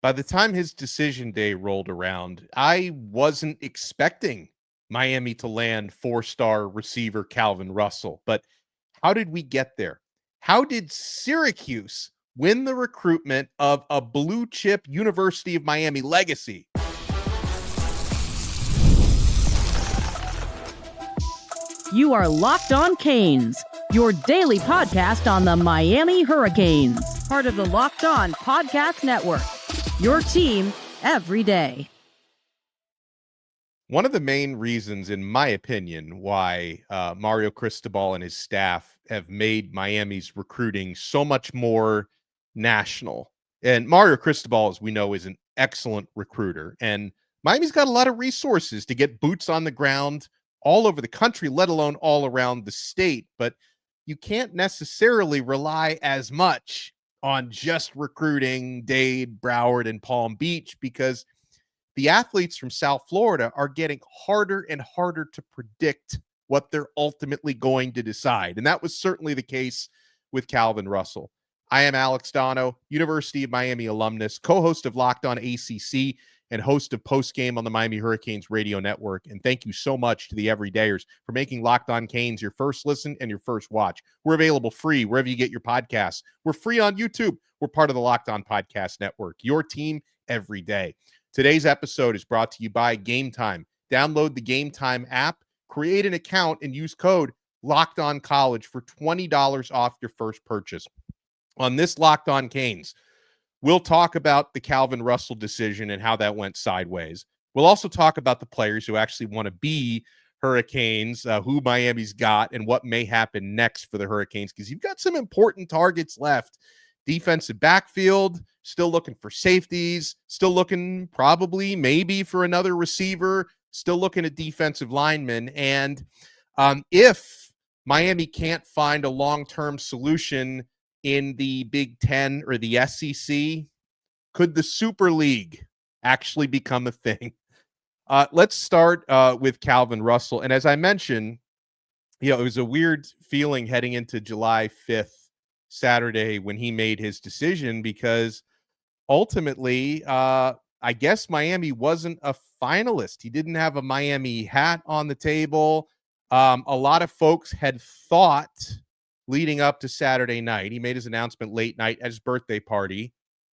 By the time his decision day rolled around, I wasn't expecting Miami to land four-star receiver Calvin Russell. But how did we get there? How did Syracuse win the recruitment of a blue chip University of Miami legacy? You are Locked On Canes, your daily podcast on the Miami Hurricanes, part of the Locked On Podcast Network, your team every day. One of the main reasons, in my opinion, why Mario Cristobal and his staff have made Miami's recruiting so much more national. And Mario Cristobal, as we know, is an excellent recruiter. And Miami's got a lot of resources to get boots on the ground all over the country, let alone all around the state. But you can't necessarily rely as much on just recruiting Dade, Broward, and Palm Beach, because the athletes from South Florida are getting harder and harder to predict what they're ultimately going to decide. And that was certainly the case with Calvin Russell. I am Alex Donno, University of Miami alumnus, co-host of Locked On ACC, and host of Postgame on the Miami Hurricanes radio network. And thank you so much to the everydayers for making Locked On Canes your first listen and your first watch. We're available free wherever you get your podcasts. We're free on YouTube. We're part of the Locked On Podcast Network, your team every day. Today's episode is brought to you by Game Time. Download the Game Time app, create an account, and use code LOCKEDONCollege for $20 off your first purchase. On this Locked On Canes, we'll talk about the Calvin Russell decision and how that went sideways. We'll also talk about the players who actually want to be Hurricanes, who Miami's got, and what may happen next for the Hurricanes, because you've got some important targets left. Defensive backfield, still looking for safeties, still looking probably maybe for another receiver, still looking at defensive linemen. And if Miami can't find a long-term solution in the Big Ten or the SEC, could the Super League actually become a thing? Let's start with Calvin Russell. And as I mentioned, it was a weird feeling heading into July 5th, Saturday, when he made his decision, because ultimately, I guess Miami wasn't a finalist. He didn't have a Miami hat on the table. A lot of folks had thought leading up to Saturday night, he made his announcement late night at his birthday party.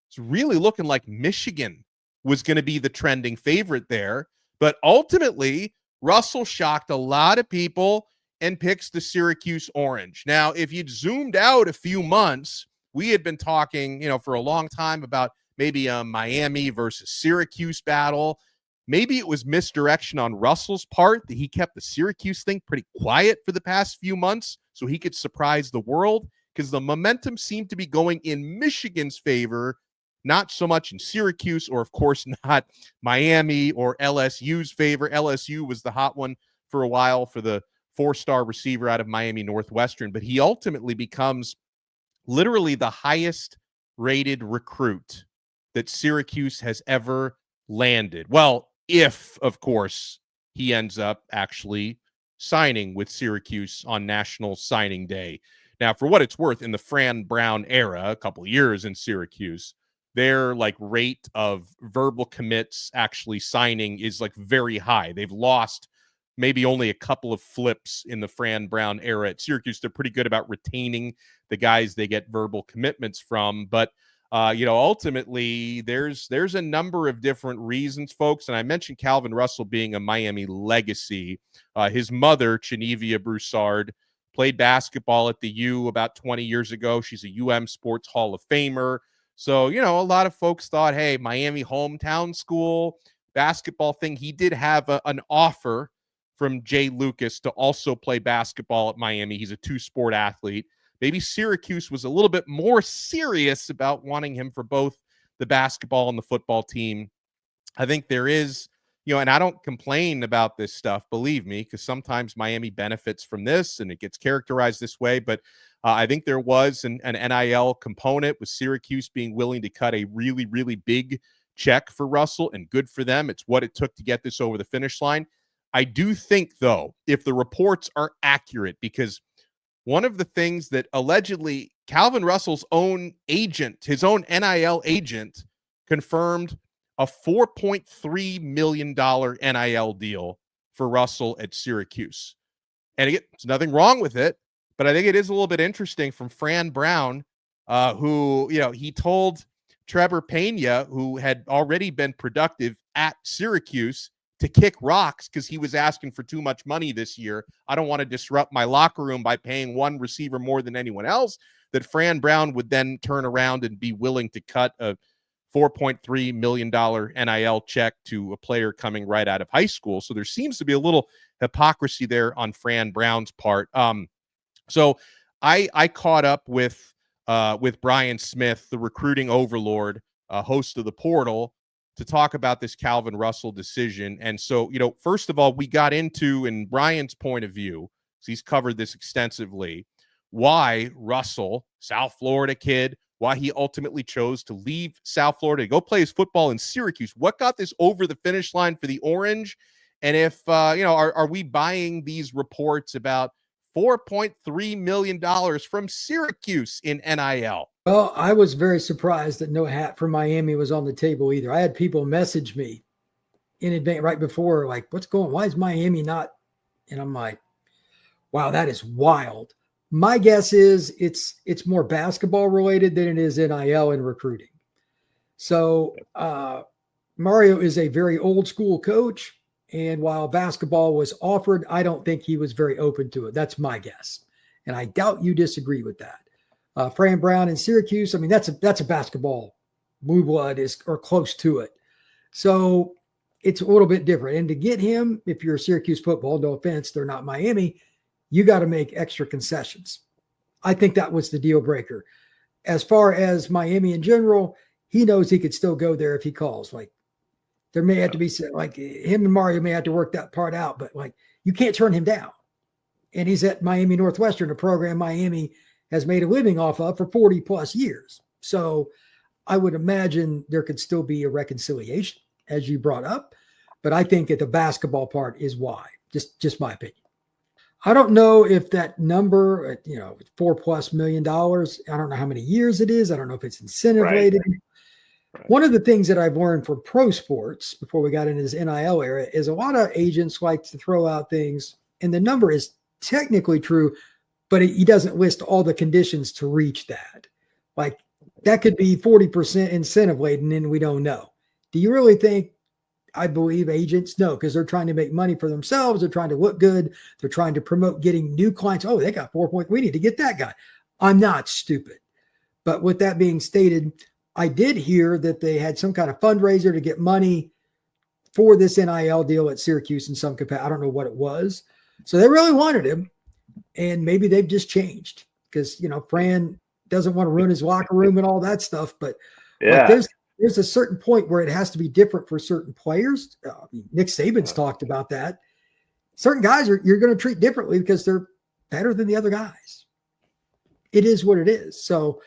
It's really looking like Michigan was going to be the trending favorite there. But ultimately, Russell shocked a lot of people and picks the Syracuse Orange. Now, if you'd zoomed out a few months, we had been talking, for a long time about maybe a Miami versus Syracuse battle. Maybe it was misdirection on Russell's part that he kept the Syracuse thing pretty quiet for the past few months so he could surprise the world, because the momentum seemed to be going in Michigan's favor, not so much in Syracuse, or of course not Miami or LSU's favor. LSU was the hot one for a while for the four-star receiver out of Miami Northwestern, but he ultimately becomes literally the highest rated recruit that Syracuse has ever landed. Well, if, of course, he ends up actually signing with Syracuse on National Signing Day. Now, for what it's worth, in the Fran Brown era, a couple of years in Syracuse, their rate of verbal commits actually signing is very high. They've lost maybe only a couple of flips in the Fran Brown era at Syracuse. They're pretty good about retaining the guys they get verbal commitments from. But, ultimately, there's a number of different reasons, folks. And I mentioned Calvin Russell being a Miami legacy. His mother, Chenevia Broussard, played basketball at the U about 20 years ago. She's a UM Sports Hall of Famer. So, a lot of folks thought, hey, Miami hometown school, basketball thing. He did have an offer from Jay Lucas to also play basketball at Miami. He's a two-sport athlete. Maybe Syracuse was a little bit more serious about wanting him for both the basketball and the football team. I think there is, and I don't complain about this stuff, believe me, because sometimes Miami benefits from this and it gets characterized this way. But I think there was an NIL component with Syracuse being willing to cut a really, really big check for Russell, and good for them. It's what it took to get this over the finish line. I do think, though, if the reports are accurate, because one of the things that allegedly Calvin Russell's own agent, his own NIL agent, confirmed a $4.3 million NIL deal for Russell at Syracuse. And again, there's nothing wrong with it, but I think it is a little bit interesting from Fran Brown, who, he told Trevor Pena, who had already been productive at Syracuse, to kick rocks because he was asking for too much money this year. I don't want to disrupt my locker room by paying one receiver more than anyone else. That Fran Brown would then turn around and be willing to cut a $4.3 million NIL check to a player coming right out of high school. So there seems to be a little hypocrisy there on Fran Brown's part. So I caught up with Brian Smith, the recruiting overlord, host of the Portal, to talk about this Calvin Russell decision. And so, first of all, we got into, in Brian's point of view, so he's covered this extensively, why Russell, South Florida kid, why he ultimately chose to leave South Florida to go play his football in Syracuse. What got this over the finish line for the Orange? And if, are we buying these reports about $4.3 million from Syracuse in NIL? Well, I was very surprised that no hat for Miami was on the table either. I had people message me in advance right before, like, what's going on? Why is Miami not? And I'm like, wow, that is wild. My guess is it's more basketball related than it is NIL and recruiting. So Mario is a very old school coach. And while basketball was offered, I don't think he was very open to it. That's my guess. And I doubt you disagree with that. Fran Brown in Syracuse, I mean, that's a basketball blue blood or close to it. So it's a little bit different. And to get him, if you're Syracuse football, no offense, they're not Miami, you got to make extra concessions. I think that was the deal breaker. As far as Miami in general, he knows he could still go there if he calls. Like, there may have to be, like, him and Mario may have to work that part out, but like, you can't turn him down. And he's at Miami Northwestern, a program Miami has made a living off of for 40 plus years. So I would imagine there could still be a reconciliation, as you brought up. But I think that the basketball part is why. Just my opinion. I don't know if that number, $4+ million, I don't know how many years it is. I don't know if it's incentive rated. Right. One of the things that I've learned from pro sports before we got into this NIL era is a lot of agents like to throw out things, and the number is technically true, but he doesn't list all the conditions to reach that. Like, that could be 40% incentive laden, and we don't know. Do you really think? I believe agents? No, because they're trying to make money for themselves. They're trying to look good. They're trying to promote getting new clients. Oh, they got 4 points. We need to get that guy. I'm not stupid. But with that being stated, I did hear that they had some kind of fundraiser to get money for this NIL deal at Syracuse in some capacity. I don't know what it was. So they really wanted him. And maybe they've just changed because, Fran doesn't want to ruin his locker room and all that stuff. But like, there's a certain point where it has to be different for certain players. Nick Saban's talked about that. Certain guys you're going to treat differently because they're better than the other guys. It is what it is. So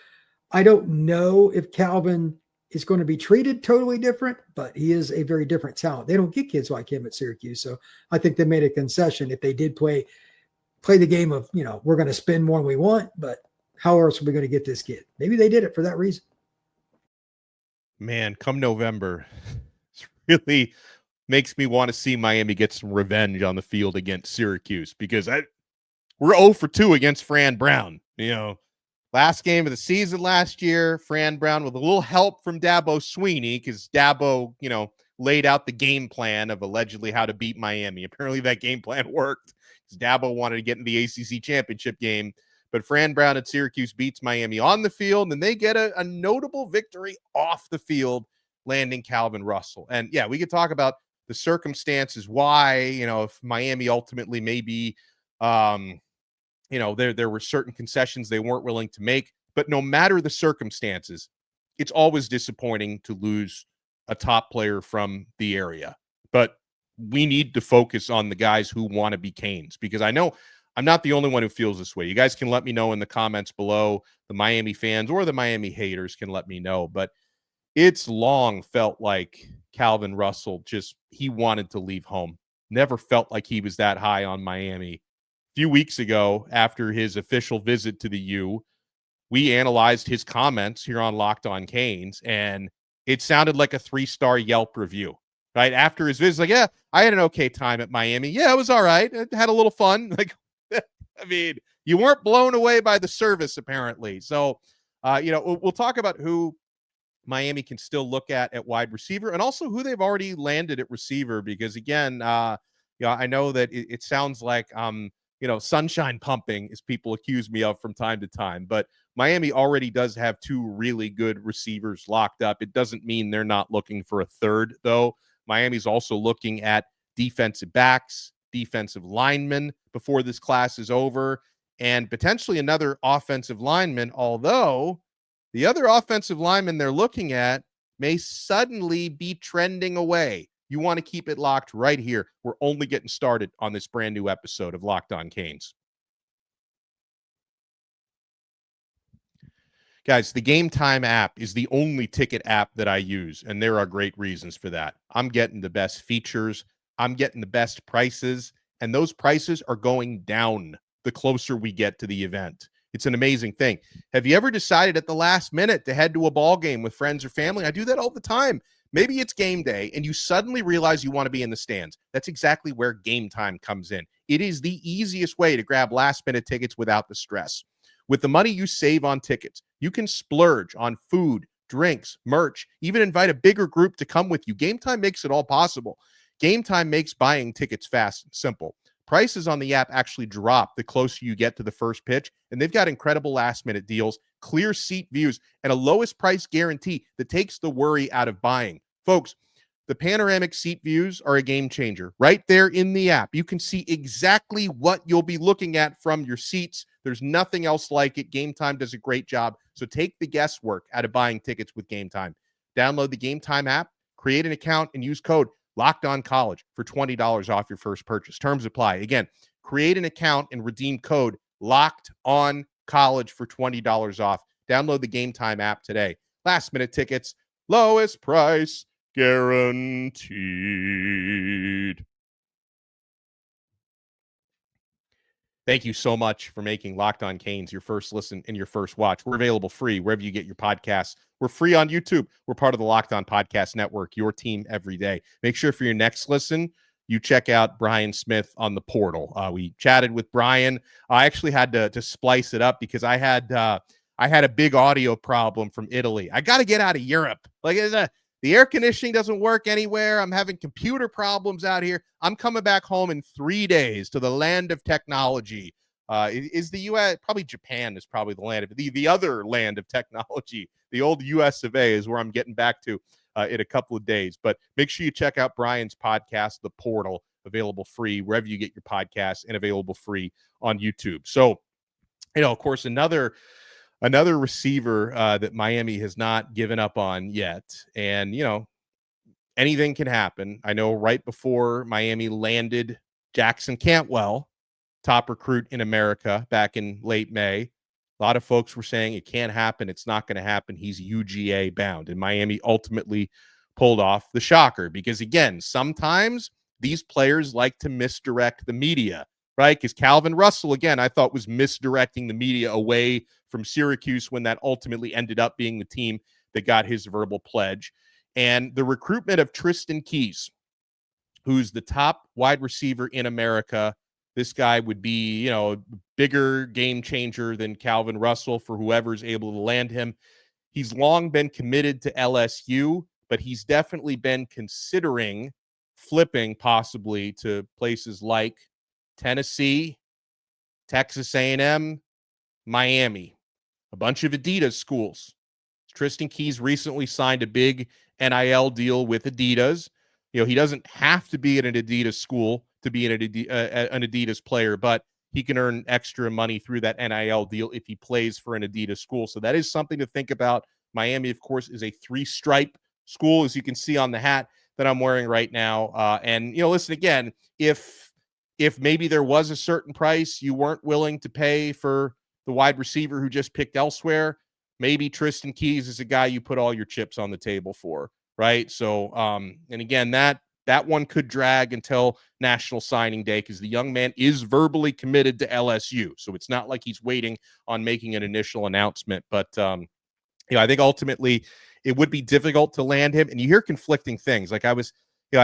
I don't know if Calvin is going to be treated totally different, but he is a very different talent. They don't get kids like him at Syracuse. So I think they made a concession if they did play the game of, we're going to spend more than we want, but how else are we going to get this kid? Maybe they did it for that reason. Man, come November, it really makes me want to see Miami get some revenge on the field against Syracuse because we're 0 for 2 against Fran Brown. Last game of the season last year, Fran Brown with a little help from Dabo Swinney because Dabo, laid out the game plan of allegedly how to beat Miami. Apparently that game plan worked because Dabo wanted to get in the ACC championship game. But Fran Brown at Syracuse beats Miami on the field, and they get a notable victory off the field, landing Calvin Russell. And yeah, we could talk about the circumstances why, if Miami ultimately maybe, there were certain concessions they weren't willing to make. But no matter the circumstances, it's always disappointing to lose a top player from the area. But we need to focus on the guys who want to be Canes because I know I'm not the only one who feels this way. You guys can let me know in the comments below. The Miami fans or the Miami haters can let me know. But it's long felt like Calvin Russell he wanted to leave home. Never felt like he was that high on Miami. A few weeks ago, after his official visit to the U, we analyzed his comments here on Locked On Canes, and it sounded like a 3-star Yelp review, right? After his visit, like, yeah, I had an okay time at Miami. Yeah, it was all right. I had a little fun. Like, I mean, you weren't blown away by the service, apparently. So, we'll talk about who Miami can still look at wide receiver, and also who they've already landed at receiver, because again, I know that it sounds like sunshine pumping, as people accuse me of from time to time, but Miami already does have 2 really good receivers locked up. It doesn't mean they're not looking for a third, though. Miami's also looking at defensive backs, defensive linemen before this class is over, and potentially another offensive lineman, although the other offensive lineman they're looking at may suddenly be trending away. You want to keep it locked right here. We're only getting started on this brand new episode of Locked On Canes. Guys, the Game Time app is the only ticket app that I use, and there are great reasons for that. I'm getting the best features, I'm getting the best prices, and those prices are going down the closer we get to the event. It's an amazing thing. Have you ever decided at the last minute to head to a ball game with friends or family? I do that all the time. Maybe it's game day and you suddenly realize you want to be in the stands. That's exactly where Game Time comes in. It is the easiest way to grab last minute tickets without the stress. With the money you save on tickets, you can splurge on food, drinks, merch, even invite a bigger group to come with you. Game Time makes it all possible. Game Time makes buying tickets fast and simple. Prices on the app actually drop the closer you get to the first pitch, and they've got incredible last-minute deals, clear seat views, and a lowest price guarantee that takes the worry out of buying. Folks, the panoramic seat views are a game changer. Right there in the app, you can see exactly what you'll be looking at from your seats. There's nothing else like it. Game Time does a great job, so take the guesswork out of buying tickets with Game Time. Download the Game Time app, create an account, and use code Locked On College for $20 off your first purchase. Terms apply. Again, create an account and redeem code Locked On College for $20 off. Download the Game Time app today. Last minute tickets, lowest price guaranteed. Thank you so much for making Locked On Canes your first listen and your first watch. We're available free wherever you get your podcasts. We're free on YouTube. We're part of the Locked On Podcast Network, your team every day. Make sure for your next listen, you check out Brian Smith on the portal. We chatted with Brian. I actually had to splice it up because I had a big audio problem from Italy. I got to get out of Europe. The air conditioning doesn't work anywhere. I'm having computer problems out here. I'm coming back home in 3 days to the land of technology. Is the U.S. probably Japan is probably the land of the other land of technology. The old U.S. of A. is where I'm getting back to in a couple of days. But make sure you check out Brian's podcast, The Portal, available free wherever you get your podcasts and available free on YouTube. So, of course, another receiver that Miami has not given up on yet. And, anything can happen. I know right before Miami landed Jackson Cantwell, top recruit in America, back in late May, a lot of folks were saying it can't happen. It's not going to happen. He's UGA bound. And Miami ultimately pulled off the shocker because, again, sometimes these players like to misdirect the media, right? Because Calvin Russell, again, I thought was misdirecting the media away from Syracuse when that ultimately ended up being the team that got his verbal pledge. And the recruitment of Tristen Keys, who's the top wide receiver in America. This guy would be, a bigger game changer than Calvin Russell for whoever's able to land him. He's long been committed to LSU, but he's definitely been considering flipping possibly to places like Tennessee, Texas A&M, Miami, a bunch of Adidas schools. Tristen Keys recently signed a big NIL deal with Adidas. He doesn't have to be at an Adidas school to be an Adidas player, but he can earn extra money through that NIL deal if he plays for an Adidas school. So that is something to think about. Miami, of course, is a 3-stripe school, as you can see on the hat that I'm wearing right now. And listen, again, if maybe there was a certain price you weren't willing to pay for the wide receiver who just picked elsewhere, maybe Tristen Keys is a guy you put all your chips on the table for, right? So, and again, that one could drag until National Signing Day because the young man is verbally committed to LSU. So it's not like he's waiting on making an initial announcement. But, I think ultimately it would be difficult to land him. And you hear conflicting things. Like I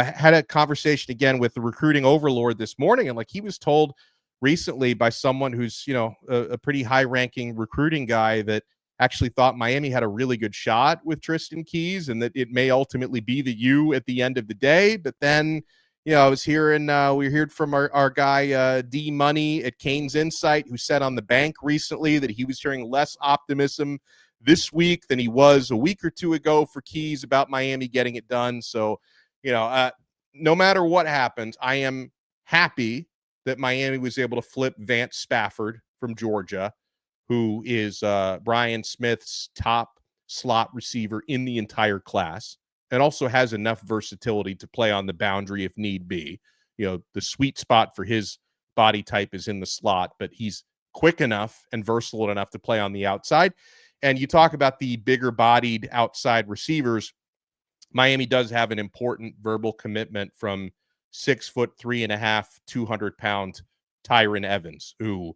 had a conversation again with the recruiting overlord this morning, and like he was told recently by someone who's, a pretty high-ranking recruiting guy that actually thought Miami had a really good shot with Tristan Keys and that it may ultimately be the U at the end of the day. But then, I was hearing, we heard from our guy, D Money at Canes Insight, who said on the bank recently that he was hearing less optimism this week than he was a week or two ago for Keys about Miami getting it done. So, no matter what happens, I am happy that Miami was able to flip Vance Spafford from Georgia, who is Brian Smith's top slot receiver in the entire class, and also has enough versatility to play on the boundary if need be. The sweet spot for his body type is in the slot, but he's quick enough and versatile enough to play on the outside. And you talk about the bigger bodied outside receivers. Miami does have an important verbal commitment from 6'3.5", 200-pound Tyron Evans, who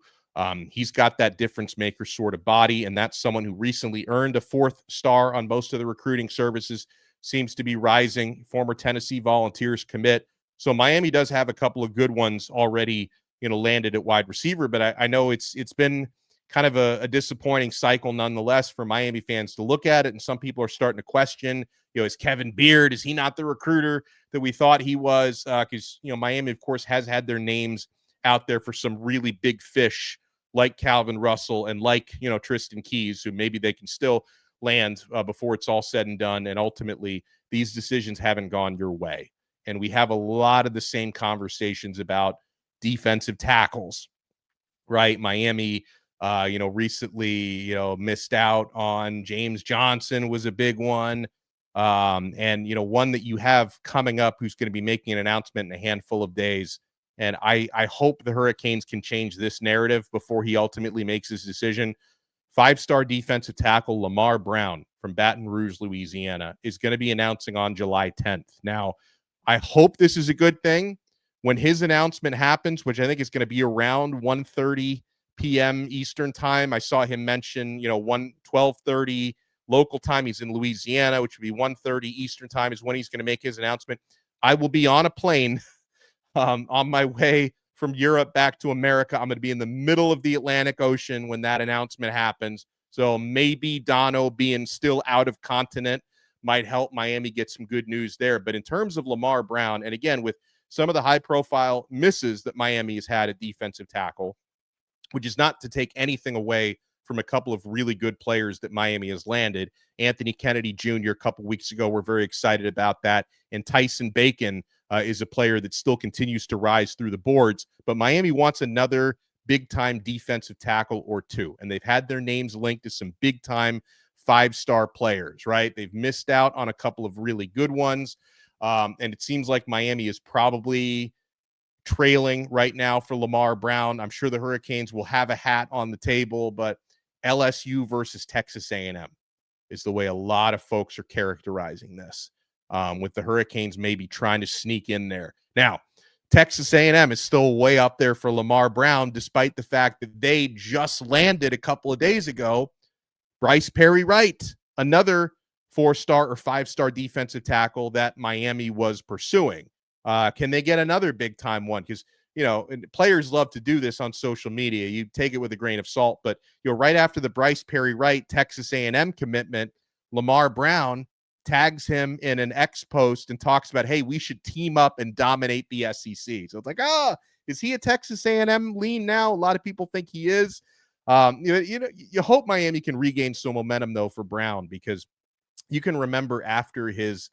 he's got that difference maker sort of body, and that's someone who recently earned a 4th star on most of the recruiting services, seems to be rising, former Tennessee Volunteers commit. So Miami does have a couple of good ones already, landed at wide receiver, but I know it's been kind of a disappointing cycle nonetheless for Miami fans to look at it. And some people are starting to question, is Kevin Beard, is he not the recruiter that we thought he was? Because, Miami, of course, has had their names out there for some really big fish like Calvin Russell and like, Tristan Keys, who maybe they can still land before it's all said and done. And ultimately, these decisions haven't gone your way. And we have a lot of the same conversations about defensive tackles, right? Miami, recently, missed out on James Johnson was a big one. And, one that you have coming up who's going to be making an announcement in a handful of days. And I hope the Hurricanes can change this narrative before he ultimately makes his decision. 5-star defensive tackle Lamar Brown from Baton Rouge, Louisiana, is going to be announcing on July 10th. Now, I hope this is a good thing. When his announcement happens, which I think is going to be around 1:30 p.m. Eastern time, I saw him mention, 12:30 local time. He's in Louisiana, which would be 1:30 Eastern time is when he's going to make his announcement. I will be on a plane on my way from Europe back to America. I'm going to be in the middle of the Atlantic Ocean when that announcement happens. So maybe Donno being still out of continent might help Miami get some good news there. But in terms of Lamar Brown, and again, with some of the high-profile misses that Miami has had at defensive tackle, which is not to take anything away from a couple of really good players that Miami has landed. Anthony Kennedy Jr. a couple weeks ago, we're very excited about that. And Tyson Bacon is a player that still continues to rise through the boards. But Miami wants another big-time defensive tackle or two. And they've had their names linked to some big-time 5-star players, right? They've missed out on a couple of really good ones. And it seems like Miami is probably trailing right now for Lamar Brown. I'm sure the Hurricanes will have a hat on the table, but LSU versus Texas A&M is the way a lot of folks are characterizing this, with the Hurricanes maybe trying to sneak in there. Now, Texas A&M is still way up there for Lamar Brown, despite the fact that they just landed a couple of days ago Bryce Perry-Wright, another 4-star or 5-star defensive tackle that Miami was pursuing. Can they get another big-time one? Because, players love to do this on social media. You take it with a grain of salt. But, right after the Bryce Perry-Wright Texas A&M commitment, Lamar Brown tags him in an X post and talks about, hey, we should team up and dominate the SEC. So it's like, is he a Texas A&M lean now? A lot of people think he is. You hope Miami can regain some momentum, though, for Brown, because you can remember after his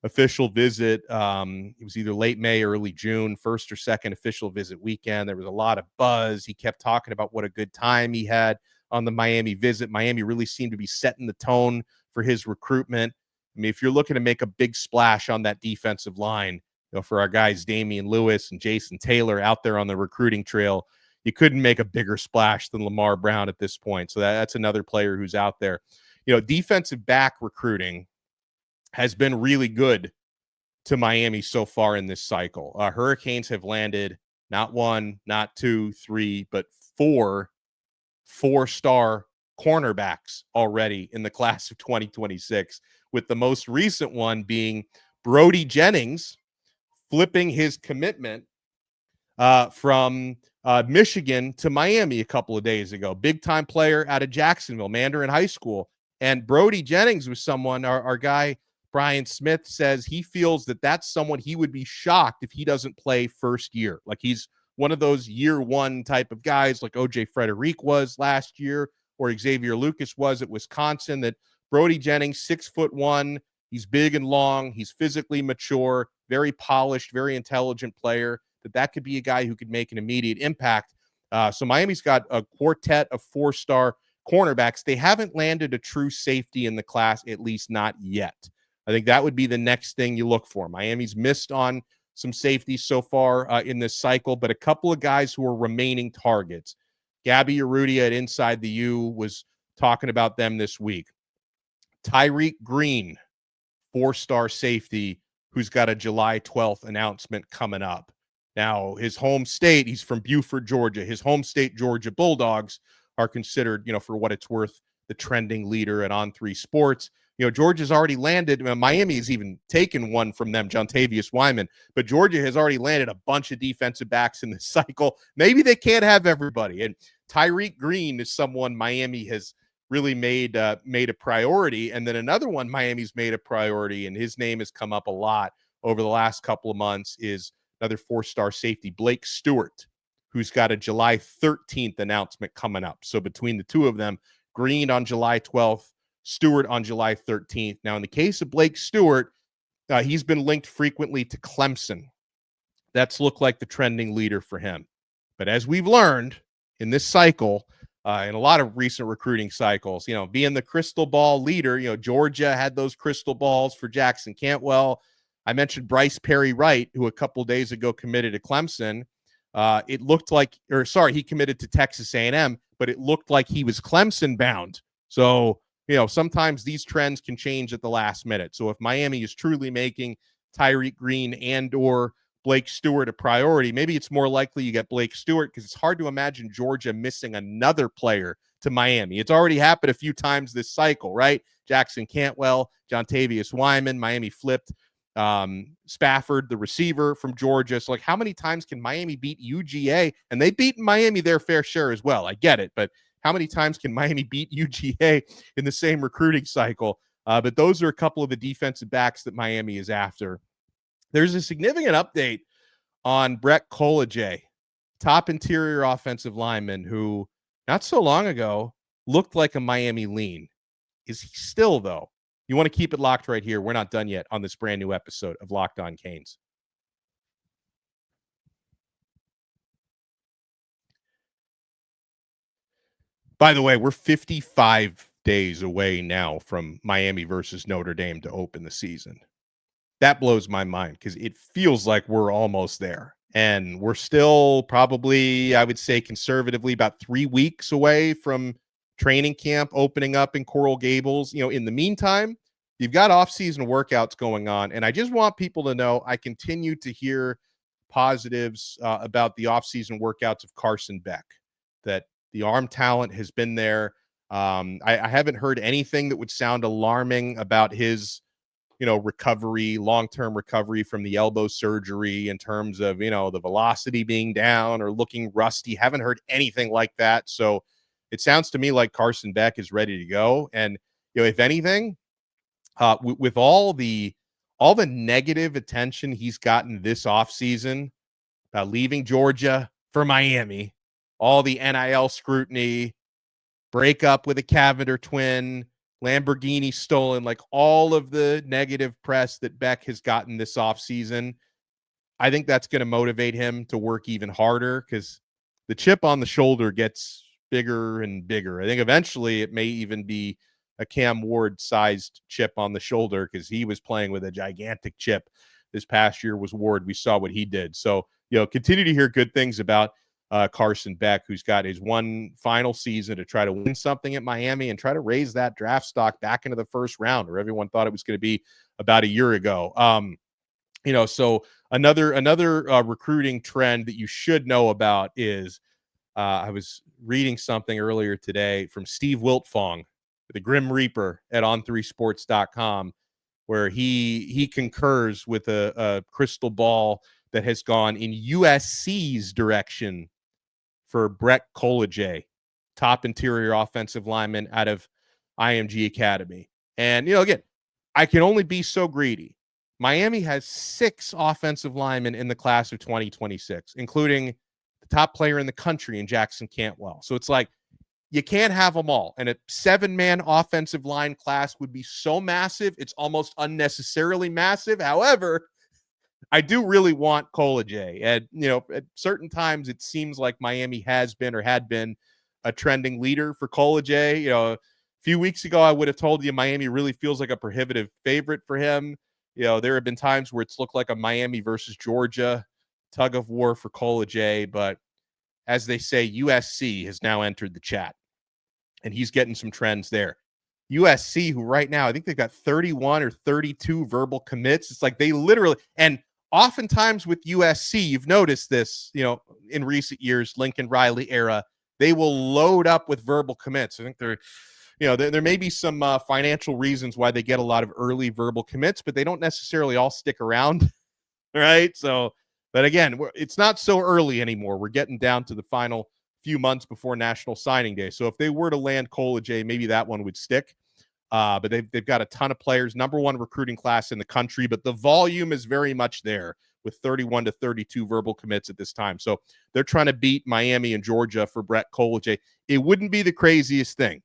official visit, it was either late May, early June, first or second official visit weekend. There was a lot of buzz. He kept talking about what a good time he had on the Miami visit. Miami really seemed to be setting the tone for his recruitment. I mean, if you're looking to make a big splash on that defensive line, for our guys Damian Lewis and Jason Taylor out there on the recruiting trail, you couldn't make a bigger splash than Lamar Brown at this point. So that's another player who's out there. Defensive back recruiting has been really good to Miami so far in this cycle. Hurricanes have landed not 1, not 2, 3, but 4 4-star cornerbacks already in the class of 2026, with the most recent one being Brody Jennings flipping his commitment from Michigan to Miami a couple of days ago. Big-time player out of Jacksonville, Mandarin High School. And Brody Jennings was someone, our guy Brian Smith says he feels that that's someone he would be shocked if he doesn't play first year. Like he's one of those year one type of guys like OJ Frederick was last year or Xavier Lucas was at Wisconsin, that Brody Jennings, 6'1", he's big and long, he's physically mature, very polished, very intelligent player, that could be a guy who could make an immediate impact. So Miami's got a quartet of 4-star cornerbacks. They haven't landed a true safety in the class, at least not yet. I think that would be the next thing you look for. Miami's missed on some safeties so far in this cycle, but a couple of guys who are remaining targets. Gabby Urrutia at Inside the U was talking about them this week. Tyreek Green, 4-star safety, who's got a July 12th announcement coming up. Now, his home state, he's from Buford, Georgia. His home state, Georgia Bulldogs, are considered, for what it's worth, the trending leader at On3 Sports. Georgia's already landed. Miami has even taken one from them, Jontavius Wyman. But Georgia has already landed a bunch of defensive backs in this cycle. Maybe they can't have everybody. And Tyreek Green is someone Miami has really made a priority. And then another one Miami's made a priority, and his name has come up a lot over the last couple of months, is another 4-star safety, Blake Stewart, who's got a July 13th announcement coming up. So between the two of them, Green on July 12th, Stewart on July 13th. Now, in the case of Blake Stewart, he's been linked frequently to Clemson. That's looked like the trending leader for him. But as we've learned in this cycle, in a lot of recent recruiting cycles, being the crystal ball leader, Georgia had those crystal balls for Jackson Cantwell. I mentioned Bryce Perry Wright, who a couple days ago committed to Clemson. It looked like, he committed to Texas A&M, but it looked like he was Clemson bound. So, sometimes these trends can change at the last minute. So if Miami is truly making Tyreek Green and or Blake Stewart a priority, maybe it's more likely you get Blake Stewart, because it's hard to imagine Georgia missing another player to Miami. It's already happened a few times this cycle, right? Jackson Cantwell, Jontavius Wyman, Miami flipped Spafford, the receiver from Georgia. So, how many times can Miami beat UGA? And they've beaten Miami their fair share as well. I get it, but how many times can Miami beat UGA in the same recruiting cycle? But those are a couple of the defensive backs that Miami is after. There's a significant update on Breck Kolajay, top interior offensive lineman, who not so long ago looked like a Miami lean. Is he still, though? You want to keep it locked right here. We're not done yet on this brand new episode of Locked On Canes. By the way, we're 55 days away now from Miami versus Notre Dame to open the season. That blows my mind because it feels like we're almost there. And we're still probably, I would say conservatively, about 3 weeks away from training camp opening up in Coral Gables. In the meantime, you've got off-season workouts going on. And I just want people to know I continue to hear positives about the off-season workouts of Carson Beck, that the arm talent has been there. I haven't heard anything that would sound alarming about his, recovery, long-term recovery from the elbow surgery in terms of, the velocity being down or looking rusty. Haven't heard anything like that. So it sounds to me like Carson Beck is ready to go. And, if anything, with all the negative attention he's gotten this offseason about leaving Georgia for Miami, all the NIL scrutiny, breakup with a Cavender twin, Lamborghini stolen, like all of the negative press that Beck has gotten this offseason, I think that's going to motivate him to work even harder, because the chip on the shoulder gets bigger and bigger. I think eventually it may even be a Cam Ward-sized chip on the shoulder, because he was playing with a gigantic chip this past year was Ward. We saw what he did. So, continue to hear good things about Carson Beck, who's got his one final season to try to win something at Miami and try to raise that draft stock back into the first round, where everyone thought it was going to be about a year ago. So another recruiting trend that you should know about is I was reading something earlier today from Steve Wiltfong, the Grim Reaper at on3sports.com. where he concurs with a crystal ball that has gone in USC's direction for Breck Kolajay, top interior offensive lineman out of IMG Academy. And, again, I can only be so greedy. Miami has 6 offensive linemen in the class of 2026, including the top player in the country in Jackson Cantwell. So it's like, you can't have them all. And a 7-man offensive line class would be so massive, it's almost unnecessarily massive. However, I do really want Kolajay. And, at certain times it seems like Miami has been or had been a trending leader for Kolajay. A few weeks ago, I would have told you Miami really feels like a prohibitive favorite for him. There have been times where it's looked like a Miami versus Georgia tug of war for Kolajay. But as they say, USC has now entered the chat, and he's getting some trends there. USC, who right now, I think they've got 31 or 32 verbal commits. It's like they literally, and oftentimes with USC, you've noticed this, in recent years, Lincoln Riley era, they will load up with verbal commits. I think there may be some financial reasons why they get a lot of early verbal commits, but they don't necessarily all stick around, right? So, but again, it's not so early anymore. We're getting down to the final few months before National Signing Day. So if they were to land Kolajay, maybe that one would stick. But they've got a ton of players, number 1 recruiting class in the country, but the volume is very much there with 31 to 32 verbal commits at this time. So they're trying to beat Miami and Georgia for Breck Kolajay. It wouldn't be the craziest thing.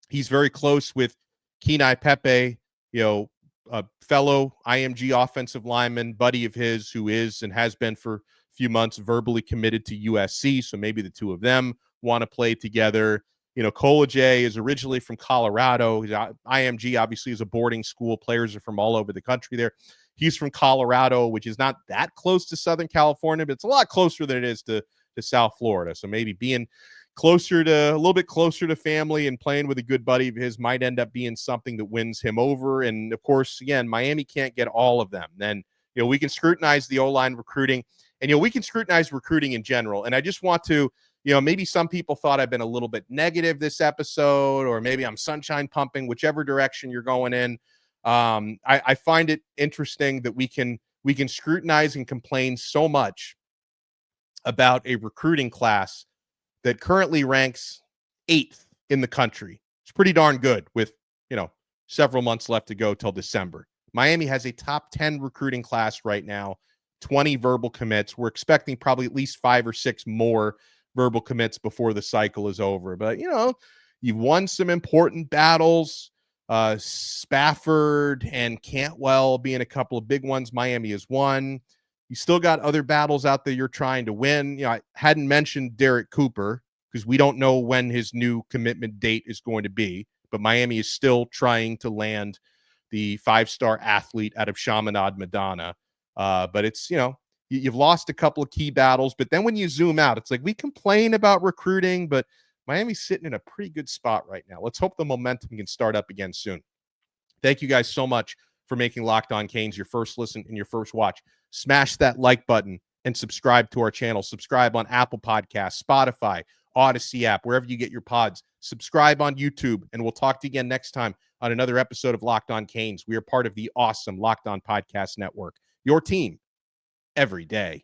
He's very close with Kenai Pepe, a fellow IMG offensive lineman, buddy of his, who is and has been for a few months verbally committed to USC. So maybe the two of them want to play together. Kolajay is originally from Colorado. IMG obviously is a boarding school. Players are from all over the country there. He's from Colorado, which is not that close to Southern California, but it's a lot closer than it is to South Florida. So maybe being a little bit closer to family and playing with a good buddy of his might end up being something that wins him over. And of course, again, Miami can't get all of them. Then, we can scrutinize the O-line recruiting, and, we can scrutinize recruiting in general. And I just want to, maybe some people thought I've been a little bit negative this episode, or maybe I'm sunshine pumping, whichever direction you're going in. I find it interesting that we can scrutinize and complain so much about a recruiting class that currently ranks 8th in the country. It's pretty darn good with, several months left to go till December. Miami has a top 10 recruiting class right now, 20 verbal commits. We're expecting probably at least 5 or 6 more verbal commits before the cycle is over. But, you've won some important battles, Spafford and Cantwell being a couple of big ones Miami has won. You still got other battles out there you're trying to win. I hadn't mentioned Derek Cooper because we don't know when his new commitment date is going to be, but Miami is still trying to land the 5-star athlete out of Chaminade, Madonna. But it's, you've lost a couple of key battles, but then when you zoom out, it's like we complain about recruiting, but Miami's sitting in a pretty good spot right now. Let's hope the momentum can start up again soon. Thank you guys so much for making Locked On Canes your first listen and your first watch. Smash that like button and subscribe to our channel. Subscribe on Apple Podcasts, Spotify, Odyssey app, wherever you get your pods. Subscribe on YouTube, and we'll talk to you again next time on another episode of Locked On Canes. We are part of the awesome Locked On Podcast Network, your team every day.